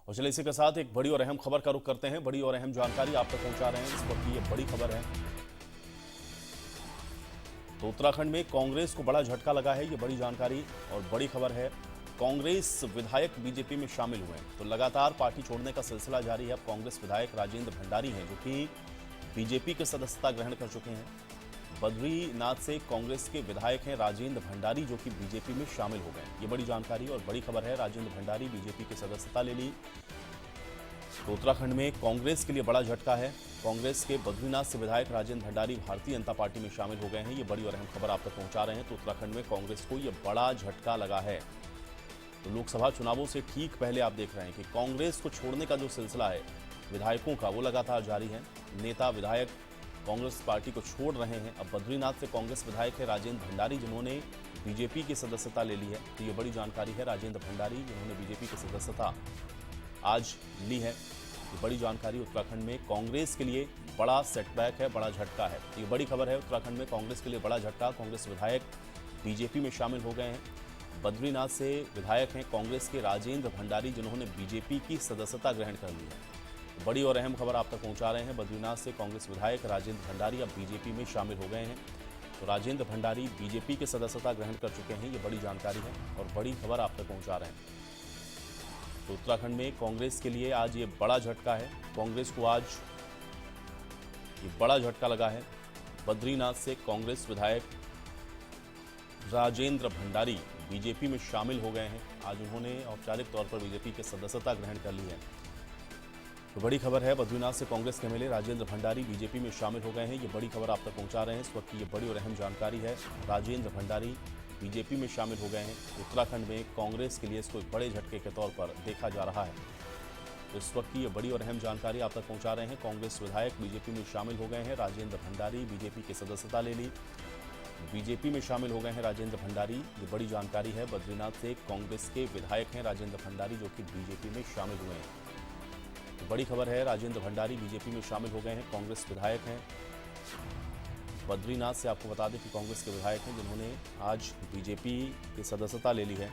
और चलिए इसी के साथ एक बड़ी और अहम खबर का रुख करते हैं। बड़ी और अहम जानकारी आप तक पहुंचा रहे हैं इस वक्त की ये बड़ी खबर है। तो उत्तराखंड में कांग्रेस को बड़ा झटका लगा है, ये बड़ी जानकारी और बड़ी खबर है। कांग्रेस विधायक बीजेपी में शामिल हुए हैं। तो लगातार पार्टी छोड़ने का सिलसिला जारी है। अब कांग्रेस विधायक राजेंद्र भंडारी हैं जो कि बीजेपी की सदस्यता ग्रहण कर चुके हैं। बद्रीनाथ से कांग्रेस के विधायक हैं राजेंद्र भंडारी जो कि बीजेपी में शामिल हो गए। ये बड़ी जानकारी और बड़ी खबर है। राजेंद्र भंडारी बीजेपी की सदस्यता ले ली। तो उत्तराखंड में कांग्रेस के लिए बड़ा झटका है। कांग्रेस के बद्रीनाथ से विधायक राजेंद्र भंडारी भारतीय जनता पार्टी में शामिल हो गए हैं। ये बड़ी और अहम खबर आप तक पहुंचा रहे हैं। तो उत्तराखंड में कांग्रेस को यह बड़ा झटका लगा है। तो लोकसभा चुनावों से ठीक पहले आप देख रहे हैं कि कांग्रेस को छोड़ने का जो सिलसिला है विधायकों का वो लगातार जारी है। नेता विधायक कांग्रेस पार्टी को छोड़ रहे हैं। अब बद्रीनाथ से कांग्रेस विधायक है राजेंद्र भंडारी जिन्होंने बीजेपी की सदस्यता ले ली है। तो ये बड़ी जानकारी है। राजेंद्र भंडारी जिन्होंने बीजेपी की सदस्यता आज ली है। ये बड़ी जानकारी उत्तराखंड में कांग्रेस के लिए बड़ा सेटबैक है, बड़ा झटका है। ये बड़ी खबर है। उत्तराखंड में कांग्रेस के लिए बड़ा झटका। कांग्रेस विधायक बीजेपी में शामिल हो गए हैं। बद्रीनाथ से विधायक हैं कांग्रेस के राजेंद्र भंडारी जिन्होंने बीजेपी की सदस्यता ग्रहण कर ली है। बड़ी और अहम खबर आप तक पहुंचा रहे हैं। बद्रीनाथ से कांग्रेस विधायक राजेंद्र भंडारी अब बीजेपी में शामिल हो गए हैं। तो राजेंद्र भंडारी बीजेपी की सदस्यता ग्रहण कर चुके हैं। ये बड़ी जानकारी है और बड़ी खबर आप तक पहुंचा रहे हैं। तो उत्तराखंड में कांग्रेस के लिए आज ये बड़ा झटका है। कांग्रेस को आज ये बड़ा झटका लगा है। बद्रीनाथ से कांग्रेस विधायक राजेंद्र भंडारी बीजेपी में शामिल हो गए हैं। आज उन्होंने औपचारिक तौर पर बीजेपी की सदस्यता ग्रहण कर ली है। तो बड़ी खबर है। बद्रीनाथ से कांग्रेस के एमएलए राजेंद्र भंडारी बीजेपी में शामिल हो गए हैं। ये बड़ी खबर आप तक पहुंचा रहे हैं इस वक्त की ये बड़ी और अहम जानकारी है। राजेंद्र भंडारी बीजेपी में शामिल हो गए हैं। उत्तराखंड में कांग्रेस के लिए इसको एक बड़े झटके के तौर पर देखा जा रहा है। तो इस वक्त की ये बड़ी और अहम जानकारी आप तक पहुंचा रहे हैं। कांग्रेस विधायक बीजेपी में शामिल हो गए हैं। राजेंद्र भंडारी बीजेपी की सदस्यता ले ली, बीजेपी में शामिल हो गए हैं राजेंद्र भंडारी। ये बड़ी जानकारी है। बद्रीनाथ से कांग्रेस के विधायक हैं राजेंद्र भंडारी जो कि बीजेपी में शामिल हुए हैं। तो बड़ी खबर है। राजेंद्र भंडारी बीजेपी में शामिल हो गए हैं। कांग्रेस विधायक हैं। बद्रीनाथ से आपको बता दें कि कांग्रेस के विधायक हैं जिन्होंने आज बीजेपी की सदस्यता ले ली है।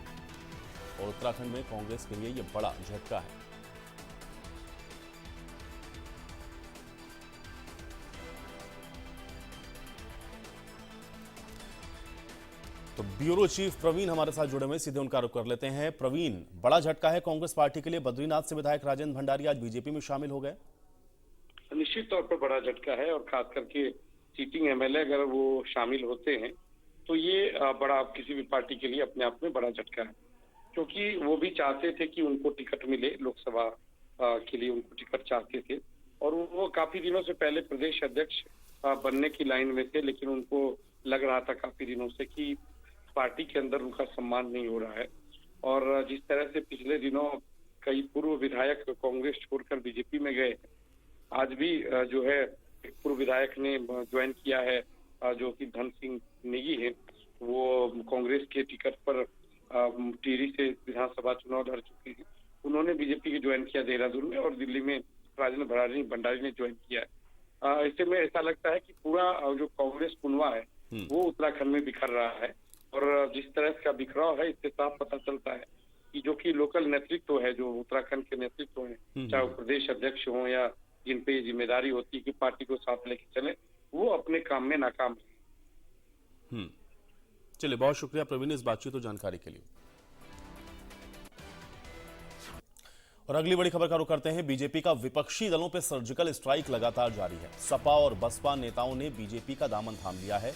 और उत्तराखंड में कांग्रेस के लिए यह बड़ा झटका है। तो ब्यूरो चीफ प्रवीण हमारे साथ जुड़े हुए, सीधे उनका रुख कर लेते हैं। प्रवीण, बड़ा झटका है कांग्रेस पार्टी के लिए। बद्रीनाथ से विधायक राजेंद्र भंडारी आज बीजेपी में शामिल हो गए। निश्चित तौर पर बड़ा झटका है और खास करके सीटिंग एमएलए अगर वो शामिल होते हैं तो ये बड़ा किसी भी पार्टी के लिए अपने आप में बड़ा झटका है, क्योंकि वो भी चाहते थे कि उनको टिकट मिले। लोकसभा के लिए उनको टिकट चाहते थे और वो काफी दिनों से पहले प्रदेश अध्यक्ष बनने की लाइन में थे, लेकिन उनको लग रहा था काफी दिनों से कि पार्टी के अंदर उनका सम्मान नहीं हो रहा है। और जिस तरह से पिछले दिनों कई पूर्व विधायक कांग्रेस छोड़कर बीजेपी में गए, आज भी जो है एक पूर्व विधायक ने ज्वाइन किया है जो कि धन सिंह नेगी है, वो कांग्रेस के टिकट पर टिहरी से विधानसभा चुनाव लड़ चुके हैं। उन्होंने बीजेपी की ज्वाइन किया देहरादून में और दिल्ली में राजेंद्र भंडारी ने ज्वाइन किया है। ऐसे में ऐसा लगता है कि पूरा जो कांग्रेस कुनवा है वो उत्तराखंड में बिखर रहा है। और जिस तरह का बिखराव है इससे साफ पता चलता है कि जो कि लोकल नेतृत्व है, जो उत्तराखंड के नेतृत्व है, चाहे वो प्रदेश अध्यक्ष हो या जिन पे जिम्मेदारी होती है कि पार्टी को साथ लेके चले, वो अपने काम में नाकाम है। चलिए, बहुत शुक्रिया प्रवीण इस बातचीत और जानकारी के लिए। और अगली बड़ी खबर का रुख करते हैं। बीजेपी का विपक्षी दलों पर सर्जिकल स्ट्राइक लगातार जारी है। सपा और बसपा नेताओं ने बीजेपी का दामन थाम लिया है।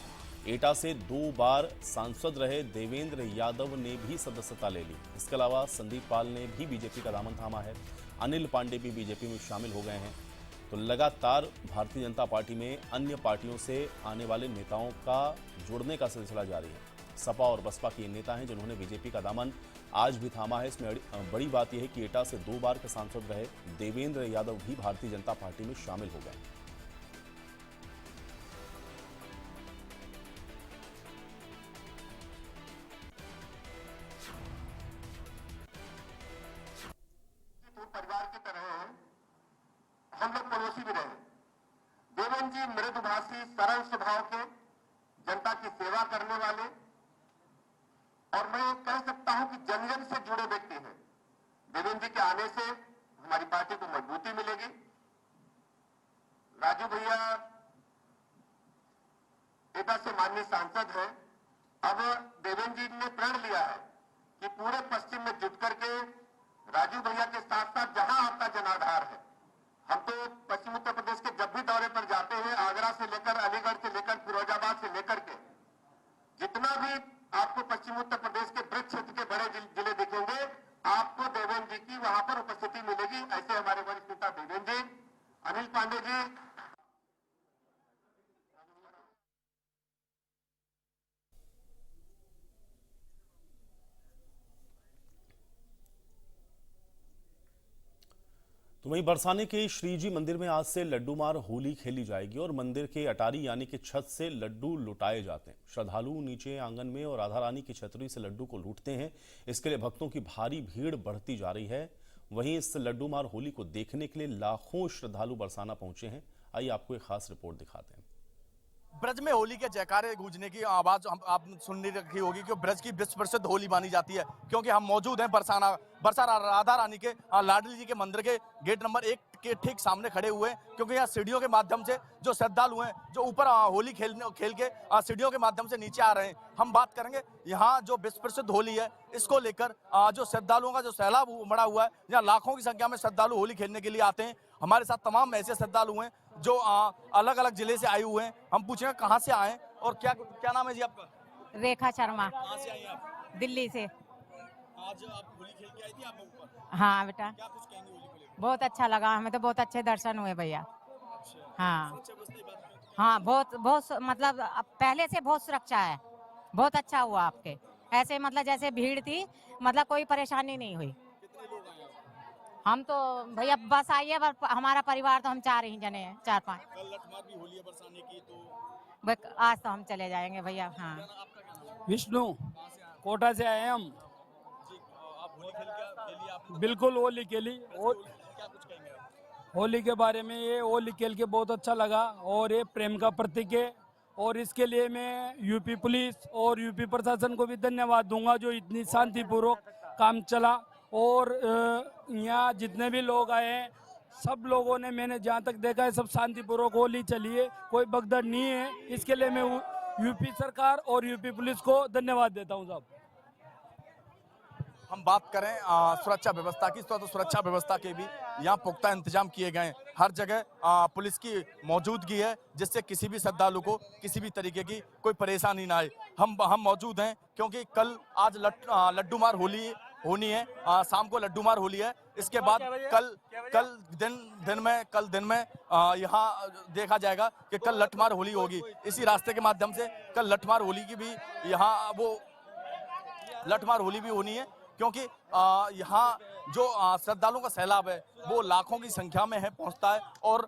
एटा से 2 बार सांसद रहे देवेंद्र यादव ने भी सदस्यता ले ली। इसके अलावा संदीप पाल ने भी बीजेपी का दामन थामा है। अनिल पांडे भी बीजेपी में शामिल हो गए हैं। तो लगातार भारतीय जनता पार्टी में अन्य पार्टियों से आने वाले नेताओं का जुड़ने का सिलसिला जारी है। सपा और बसपा के नेता हैं जिन्होंने बीजेपी का दामन आज भी थामा है। इसमें बड़ी बात यह है कि एटा से 2 बार के सांसद रहे देवेंद्र यादव भी भारतीय जनता पार्टी में शामिल हो गए। परिवार की तरह हैं, हम लोग पड़ोसी भी रहे। देवेंद्र जी मृदुभाषी, सरल स्वभाव के, जनता की सेवा करने वाले और मैं कह सकता हूं कि जन जन से जुड़े व्यक्ति हैं। देवेंद्र जी के आने से हमारी पार्टी को मजबूती मिलेगी। राजू भैया एटा से माननीय सांसद हैं। अब देवेंद्र जी ने प्रण लिया है कि पूरे पश्चिम में जुट करके राजू भैया के साथ साथ जहां आपका जनाधार है, हम तो पश्चिम उत्तर प्रदेश के जब भी दौरे पर जाते हैं, आगरा से लेकर अलीगढ़ से लेकर फिरोजाबाद से लेकर के जितना भी आपको पश्चिम उत्तर प्रदेश के ब्रज क्षेत्र के बड़े जिले दिखेंगे, आपको देवेंद्र जी की वहां पर उपस्थिति मिलेगी। ऐसे हमारे वरिष्ठ नेता देवेंद्र जी, अनिल पांडे जी, तो वहीं बरसाने के श्रीजी मंदिर में आज से लड्डू मार होली खेली जाएगी और मंदिर के अटारी यानी कि छत से लड्डू लुटाए जाते हैं। श्रद्धालु नीचे आंगन में और राधा रानी की छतरी से लड्डू को लूटते हैं। इसके लिए भक्तों की भारी भीड़ बढ़ती जा रही है। वहीं इस लड्डू मार होली को देखने के लिए लाखों श्रद्धालु बरसाना पहुंचे हैं। आइए आपको एक खास रिपोर्ट दिखाते हैं। ब्रज में होली के जयकारे गूंजने की आवाज आप सुन रखी होगी कि ब्रज की विश्व प्रसिद्ध होली मानी जाती है, क्योंकि हम मौजूद हैं बरसा राधा रानी के लाडली जी के मंदिर के गेट नंबर 1 के ठीक सामने खड़े हुए हैं, क्योंकि यहाँ सीढ़ियों के माध्यम से जो श्रद्धालु हैं जो ऊपर होली खेल के सीढ़ियों के माध्यम से नीचे आ रहे हैं। हम बात करेंगे यहाँ जो विश्व प्रसिद्ध होली है, इसको लेकर जो श्रद्धालुओं का जो सैलाब उमड़ा हुआ है, यहाँ लाखों की संख्या में श्रद्धालु होली खेलने के लिए आते हैं। हमारे साथ तमाम ऐसे श्रद्धालु हैं जो अलग अलग जिले से आए हुए हैं। हम पूछेंगे कहाँ से आए और क्या नाम है जी आपका? रेखा शर्मा। कहाँ से आई हैं आप? दिल्ली से। आज आप होली खेल के आई थी आप ऊपर? हाँ बेटा, क्या कुछ कहेंगे होली को लेकर? बहुत अच्छा लगा हमें, तो बहुत अच्छे दर्शन हुए भैया। अच्छा। हाँ सुरक्षा व्यवस्था की बात करें तो हाँ, बहुत मतलब अब पहले से बहुत सुरक्षा है, बहुत अच्छा हुआ आपके। ऐसे मतलब जैसे भीड़ थी, मतलब कोई परेशानी नहीं हुई। कितने लोग आए आप? हम तो भैया बस आइए, हमारा परिवार तो हम 4 ही जने हैं, 4-5। कल लठमार भी होली है बरसाने की, तो आज तो हम चले जाएंगे भैया। हाँ आपका क्या नाम है? विष्णु, कहाँ से आए आप? कोटा से आए हैं हम। जी, आप होली खेली आपने? बिल्कुल होली खेली। और क्या कुछ कहेंगे आप? होली के बारे में, ये होली खेल के बहुत अच्छा लगा और ये प्रेम का प्रतीक है। और इसके लिए मैं यूपी पुलिस और यूपी प्रशासन को भी धन्यवाद दूंगा जो इतनी शांतिपूर्वक काम चला। और यहाँ जितने भी लोग आए हैं, सब लोगों ने, मैंने जहाँ तक देखा है, सब शांतिपूर्वक होली चली है, कोई भगदड़ नहीं है। इसके लिए मैं यूपी सरकार और यूपी पुलिस को धन्यवाद देता हूँ साहब। हम बात करें सुरक्षा व्यवस्था की, तो सुरक्षा व्यवस्था के भी यहाँ पुख्ता इंतजाम किए गए हैं। हर जगह पुलिस की मौजूदगी है, जिससे किसी भी श्रद्धालु को किसी भी तरीके की कोई परेशानी ना आए। हम मौजूद हैं क्योंकि आज लड्डू मार होली होनी है, शाम को लड्डू मार होली है। इसके बाद कल दिन में यहाँ देखा जाएगा कि कल लठमार होली होगी। इसी रास्ते के माध्यम से कल लठमार होली की भी यहाँ लठमार होली भी होनी है, क्योंकि यहाँ जो श्रद्धालुओं का सैलाब है वो लाखों की संख्या में पहुँचता है। और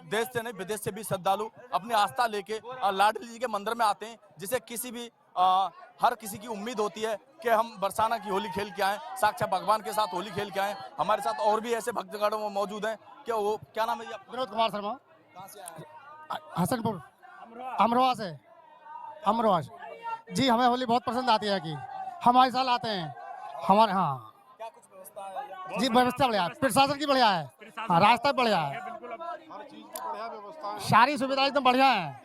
देश से नहीं विदेश से भी श्रद्धालु अपनी आस्था लेके लाडली जी के मंदिर में आते हैं, जिसे किसी भी हर किसी की उम्मीद होती है कि हम बरसाना की होली खेल के आएँ, साक्षात भगवान के साथ होली खेल के आएँ। हमारे साथ और भी ऐसे भक्तगण मौजूद हैं। क्या नाम है जी? विनोद कुमार शर्मा। कहाँ से आए हैं? हसनपुर, अमरोहा से। अमरोहा जी, हमें होली बहुत पसंद आती है कि हम हर साल आते हैं हमारे। हाँ क्या कुछ व्यवस्था है जी, व्यवस्था बढ़िया है, प्रशासन की बढ़िया है, हाँ, रास्ता बढ़िया है, सारी सुविधा एकदम बढ़िया है।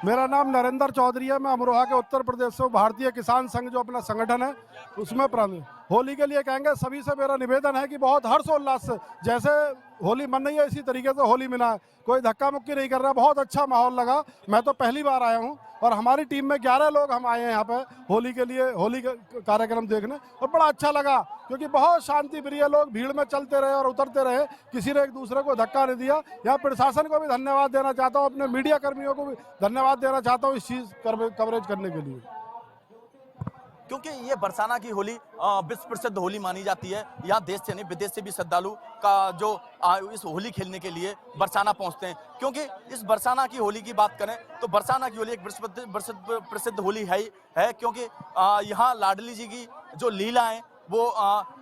मेरा नाम नरेंद्र चौधरी है। मैं अमरोहा के उत्तर प्रदेश से हूँ। भारतीय किसान संघ जो अपना संगठन है उसमें प्रधान। होली के लिए कहेंगे सभी से मेरा निवेदन है कि बहुत हर्षोल्लास से जैसे होली मन रही है इसी तरीके से होली मनाए, कोई धक्का मुक्की नहीं कर रहा। बहुत अच्छा माहौल लगा। मैं तो पहली बार आया हूँ और हमारी टीम में 11 लोग हम आए हैं यहाँ पे होली के लिए, होली का कार्यक्रम देखने, और बड़ा अच्छा लगा क्योंकि बहुत शांति प्रिय लोग भीड़ में चलते रहे और उतरते रहे, किसी ने एक दूसरे को धक्का नहीं दिया। यहाँ प्रशासन को भी धन्यवाद देना चाहता हूँ, अपने मीडिया कर्मियों को भी धन्यवाद देना चाहता हूँ इस चीज़ कवरेज करने के लिए, क्योंकि ये बरसाना की होली विश्व प्रसिद्ध होली मानी जाती है। यहाँ देश से नहीं विदेश से भी श्रद्धालु का जो इस होली खेलने के लिए बरसाना पहुँचते हैं। क्योंकि इस बरसाना की होली की बात करें तो बरसाना की होली एक प्रसिद्ध होली है, क्योंकि यहाँ लाडली जी की जो लीला है वो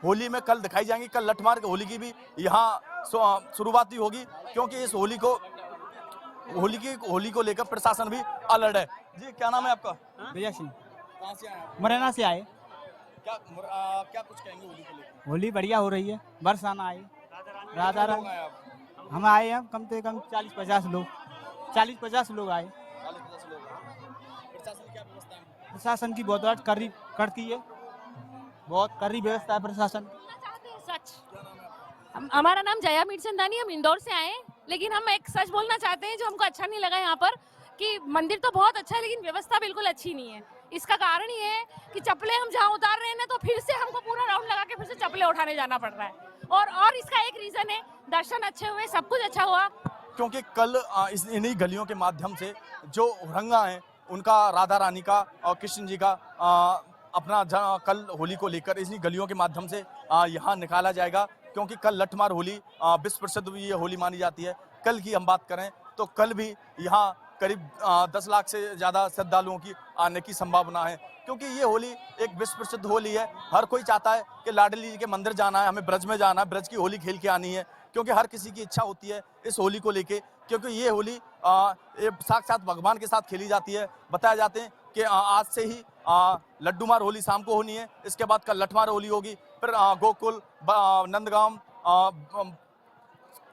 होली में कल दिखाई जाएंगी। कल लठमार की होली की भी यहाँ शुरुआत ही होगी, क्योंकि इस होली को लेकर प्रशासन भी अलर्ट है। जी, क्या नाम है आपका? भैया सिंह, कहाँ से आए आप? मुरैना से आए। क्या कुछ कहेंगे होली को लेकर? होली बढ़िया हो रही है, बरसाना आई राधा लोग रानी। आए आप? हम आए हैं कम से कम 40-50 लोग, 40-50 लोग आए। 40-50 लोग आए। प्रशासन क्या व्यवस्था है? प्रशासन की बहुत कड़ी करती है, बहुत कड़ी व्यवस्था है प्रशासन। सच। हमारा नाम जया मीरचंदानी, हम इंदौर से आए हैं, लेकिन हम एक सच बोलना चाहते हैं जो हमको अच्छा नहीं लगा यहाँ पर, कि मंदिर तो बहुत अच्छा है लेकिन व्यवस्था बिल्कुल अच्छी नहीं है। इसका कारण ये है कि चप्पलें हम जहाँ उतार रहे हैं ना, तो फिर से हमको पूरा राउंड लगा के फिर से चप्पलें उठाने जाना पड़ रहा है। और इसका एक रीजन है, दर्शन अच्छे हुए, सब कुछ अच्छा हुआ। क्योंकि कल इन्हीं गलियों के माध्यम से जो हुरंगा हैं उनका, राधा रानी का और कृष्ण जी का अपना कल होली को लेकर इन्हीं गलियों के माध्यम से यहाँ निकाला जाएगा। क्योंकि कल लठमार होली विश्व प्रसिद्ध ये होली मानी जाती है। कल की हम बात करें तो कल भी यहाँ करीब 10 लाख से ज़्यादा श्रद्धालुओं की आने की संभावना है। क्योंकि ये होली एक विश्व प्रसिद्ध होली है। हर कोई चाहता है कि लाडली जी के मंदिर जाना है, हमें ब्रज में जाना है, ब्रज की होली खेल के आनी है। क्योंकि हर किसी की इच्छा होती है इस होली को लेके, क्योंकि ये होली साक्षात भगवान के साथ खेली जाती है। बताया जाते हैं कि आज से ही लड्डू मार होली शाम को होनी है, इसके बाद कल लठमार होली होगी, फिर गोकुल, नंदगांव,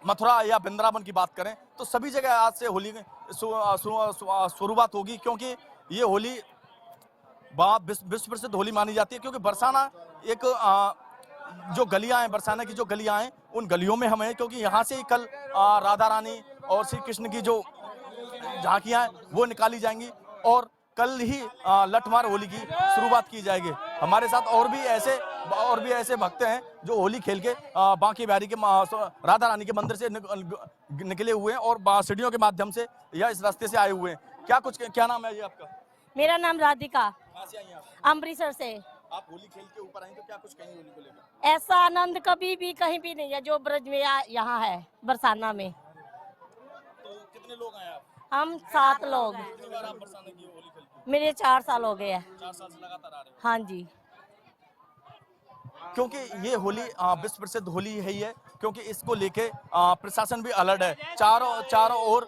मथुरा या वृंदावन की बात करें तो सभी जगह आज से होली शुरुआत होगी। क्योंकि ये होली विश्व प्रसिद्ध होली मानी जाती है। क्योंकि बरसाना एक जो गलियां हैं, बरसाना की जो गलियां हैं, उन गलियों में हम हैं। क्योंकि यहाँ से ही कल राधा रानी और श्री कृष्ण की जो झांकियां हैं वो निकाली जाएंगी और कल ही लठमार होली की शुरुआत की जाएगी। हमारे साथ और भी ऐसे भक्त हैं जो होली खेल के बांके बिहारी के राधा रानी के मंदिर से निकले हुए हैं और सीढ़ियों के माध्यम से या इस रास्ते से आए हुए हैं। क्या नाम है ये आपका? मेरा नाम राधिका, कहाँ से आई हैं आप? अमृतसर से। आप होली खेल के ऊपर आई तो क्या कुछ कहेंगे होली को लेकर? ऐसा आनंद कभी भी कहीं भी नहीं है जो ब्रज में यहाँ है, बरसाना में। तो कितने लोग आए आप? हम 7 लोग। कितनी बार आप बरसाने की होली खेलते मेरे 4 साल हो गए हैं। हैं? 4 साल से लगातार आ रहे हो? हाँ जी। क्योंकि ये होली विश्व प्रसिद्ध होली है ही है। क्योंकि इसको लेके प्रशासन भी अलर्ट है। चारों ओर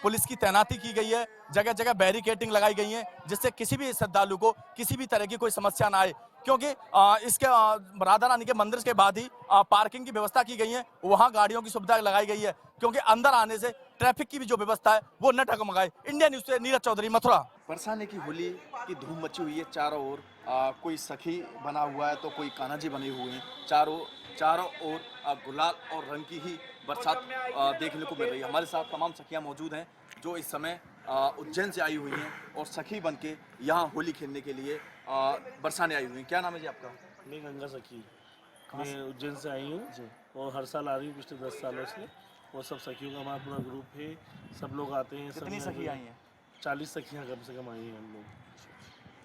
पुलिस की तैनाती की गई है, जगह जगह बैरिकेडिंग लगाई गई है, जिससे किसी भी श्रद्धालु को किसी भी तरह की कोई समस्या ना आए। क्योंकि इसके राधा रानी के मंदिर के बाद ही पार्किंग की व्यवस्था की गई है, वहाँ गाड़ियों की सुविधा लगाई गई है। क्योंकि अंदर आने से ट्रैफिक की भी जो व्यवस्था है वो न डगमगाए। इंडिया न्यूज से नीरज चौधरी, मथुरा। बरसाने की होली की धूम मची हुई है चारों ओर। कोई सखी बना हुआ है तो कोई कान्हा जी बने हुए हैं। चारों ओर गुलाल और रंग की ही बरसात देखने को मिल रही है। हमारे साथ तमाम सखियां मौजूद हैं जो इस समय उज्जैन से आई हुई हैं और सखी बनके यहाँ होली खेलने के लिए बरसाने आई हुई हैं। क्या नाम है जी आपका? मैं गंगा सखी, मैं उज्जैन से आई हूँ और हर साल आ रही हूँ पिछले 10 सालों से। और सब सखियों का हमारा पूरा ग्रुप है, सब लोग आते हैं। कितनी सखी आई हैं? 40 सखियाँ कम से कम आई हैं हम लोग।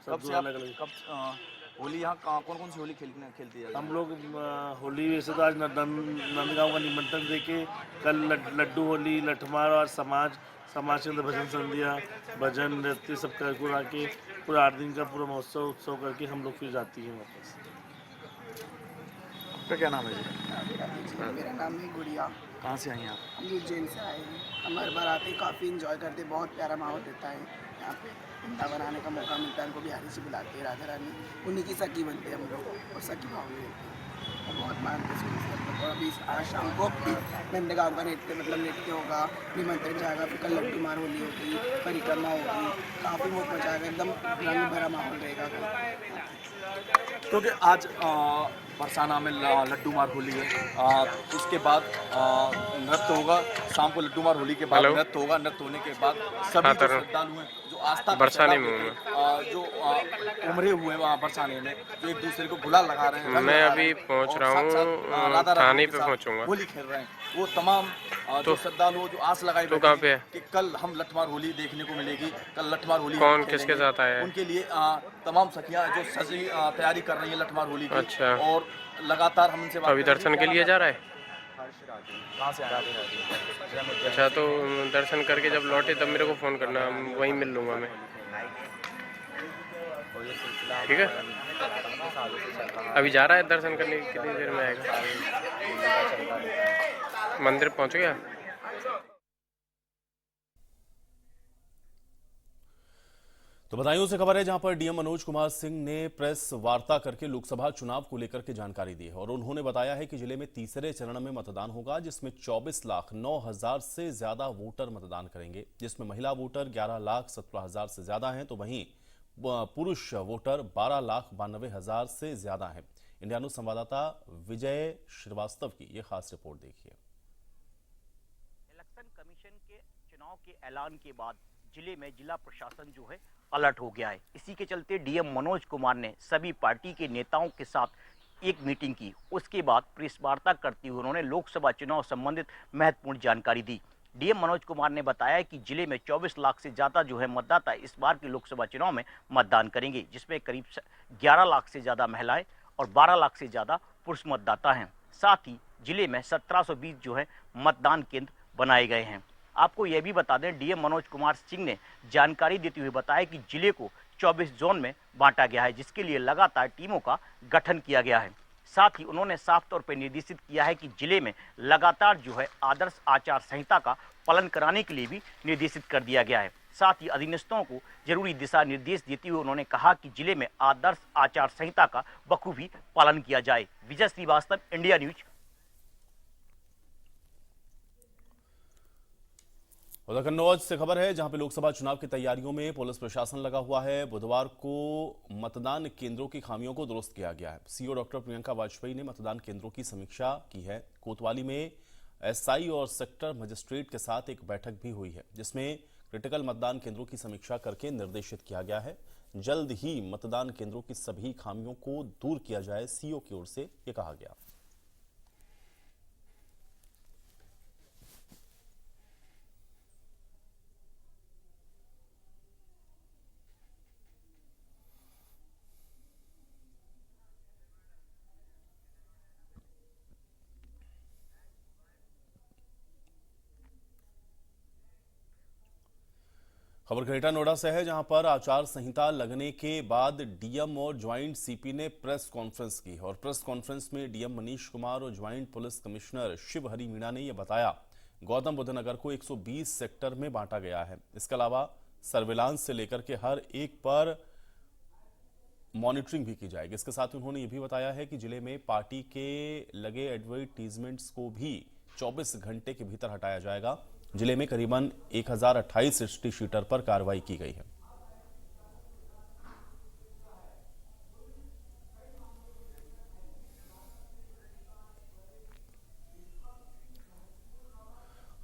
कब से अलग अलग होली यहाँ कौन कौन सी होली खेलती है? हम लोग होली वैसे तो आज नंदगांव का निमंत्रण देके कल लड्डू होली, लठमार और समाज के अंदर भजन संध्या, भजन नृत्य सब कर आके पूरा 8 दिन का पूरा उत्सव करके हम लोग फिर जाती हैं वापस। आपका क्या नाम है जी? मेरा नाम है गुड़िया। कहाँ से आई हैं आप? हम उज्जैन से आए हैं। हम हर बार आते काफ़ी इंजॉय करते, बहुत प्यारा माहौल रहता है यहाँ पे। वृंदावन आने का मौका मिलता है, उनको बिहारी से बुलाते हैं, राधा रानी उन्हीं की सखी बनते हैं हम लोग और सखी भाव में रहते हैं और बहुत मानते हैं। और अभी आज शाम को नंदगांव का नृत्य होगा, निमंत्रण जाएगा, फिर कल लड्डू मार होली होगी, परिक्रमा होगी, काफ़ी बहुत मजा आएगा, एकदम रंग भरा माहौल रहेगा कल। क्योंकि आज बरसाना में लड्डू मार होली है, उसके बाद नृत्य होगा। शाम को लड्डू मार होली के बाद नृत्य होगा। नृत्य होने के बाद सभी जो श्रद्धालु हैं जो आस्था बरसाने में जो उमरे हुए हैं वहाँ बरसाने में, जो एक दूसरे को गुलाल लगा रहे हैं। मैं अभी पहुँच रहा हूँ, थाने पे पहुँचूंगा, होली खेल रहे हैं। वो तमाम जो श्रद्धालु जो आस लगाई तो कहाँ पे है कि कल हम लठमार होली देखने को मिलेगी। कल लठमार होली कौन किसके साथ आया है? उनके लिए तमाम सखियाँ जो सजी तैयारी कर रही है लठमार होली की। अच्छा। और लगातार हम उनसे अभी दर्शन के लिए जा रहा है? कहाँ से आया? अच्छा, तो दर्शन करके जब लौटे तब मेरे को फ़ोन करना, वहीं मिल लूँगा मैं। ठीक है, अभी जा रहा है दर्शन करने, कितनी देर में आएगा? मंदिर पहुँच गया? तो बदायूं से खबर है जहां पर डीएम मनोज कुमार सिंह ने प्रेस वार्ता करके लोकसभा चुनाव को लेकर के जानकारी दी है और उन्होंने बताया है कि जिले में तीसरे चरण में मतदान होगा जिसमें 24,09,000 से ज्यादा वोटर मतदान करेंगे, जिसमें महिला वोटर 11,17,000 से ज्यादा हैं तो वहीं पुरुष वोटर 12,92,000 से ज्यादा हैं। इंडिया न्यूज संवाददाता विजय श्रीवास्तव की ये खास रिपोर्ट देखिए। इलेक्शन कमीशन के चुनाव के ऐलान के बाद जिले में जिला प्रशासन जो है अलर्ट हो गया है। इसी के चलते डीएम मनोज कुमार ने सभी पार्टी के नेताओं के साथ एक मीटिंग की। उसके बाद प्रेस वार्ता करते हुए उन्होंने लोकसभा चुनाव संबंधित महत्वपूर्ण जानकारी दी। डीएम मनोज कुमार ने बताया कि जिले में 24 लाख से ज़्यादा जो है मतदाता इस बार के लोकसभा चुनाव में मतदान करेंगे, जिसमें करीब 11 लाख से ज़्यादा महिलाएं और 12 लाख से ज़्यादा पुरुष मतदाता हैं। साथ ही जिले में 1720 जो है मतदान केंद्र बनाए गए हैं। आपको यह भी बता दें, डीएम मनोज कुमार सिंह ने जानकारी देते हुए बताया कि जिले को 24 जोन में बांटा गया है, जिसके लिए लगातार टीमों का गठन किया गया है। साथ ही उन्होंने साफ तौर पर निर्देशित किया है कि जिले में लगातार जो है आदर्श आचार संहिता का पालन कराने के लिए भी निर्देशित कर दिया गया है। साथ ही अधीनस्थों को जरूरी दिशा निर्देश देते हुए उन्होंने कहा कि जिले में आदर्श आचार संहिता का बखूबी पालन किया जाए। विजय श्रीवास्तव, इंडिया न्यूज। उधर कन्नौज से खबर है जहां पे लोकसभा चुनाव की तैयारियों में पुलिस प्रशासन लगा हुआ है। बुधवार को मतदान केंद्रों की खामियों को दुरुस्त किया गया है। सीओ डॉक्टर प्रियंका वाजपेयी ने मतदान केंद्रों की समीक्षा की है। कोतवाली में एसआई और सेक्टर मजिस्ट्रेट के साथ एक बैठक भी हुई है, जिसमें क्रिटिकल मतदान केंद्रों की समीक्षा करके निर्देशित किया गया है जल्द ही मतदान केंद्रों की सभी खामियों को दूर किया जाए। सीओ की ओर से यह कहा गया। खबर ग्रेटर नोएडा से है जहां पर आचार संहिता लगने के बाद डीएम और ज्वाइंट सीपी ने प्रेस कॉन्फ्रेंस की और प्रेस कॉन्फ्रेंस में डीएम मनीष कुमार और joint police commissioner Shiv Hari Meena ने यह बताया गौतम बुद्ध नगर को 120 सेक्टर में बांटा गया है। इसके अलावा सर्विलांस से लेकर के हर एक पर मॉनिटरिंग भी की जाएगी। इसके साथ उन्होंने ये भी बताया है कि जिले में पार्टी के लगे एडवर्टीजमेंट्स को भी 24 घंटे के भीतर हटाया जाएगा। जिले में करीबन 1028 हिस्ट्री शीटर पर कार्रवाई की गई है।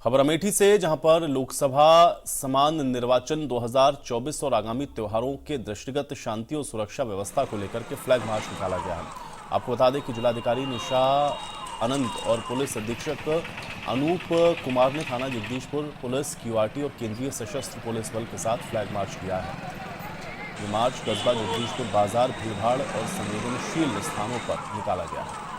खबर अमेठी से जहां पर लोकसभा समान निर्वाचन 2024 और आगामी त्योहारों के दृष्टिगत शांति और सुरक्षा व्यवस्था को लेकर के फ्लैग मार्च निकाला गया है। आपको बता दें कि जिलाधिकारी निशा अनंत और पुलिस अधीक्षक अनूप कुमार ने थाना जगदीशपुर पुलिस, क्यूआरटी और केंद्रीय सशस्त्र पुलिस बल के साथ फ्लैग मार्च किया है। ये मार्च कस्बा जगदीशपुर बाजार, भीड़भाड़ और संवेदनशील स्थानों पर निकाला गया है।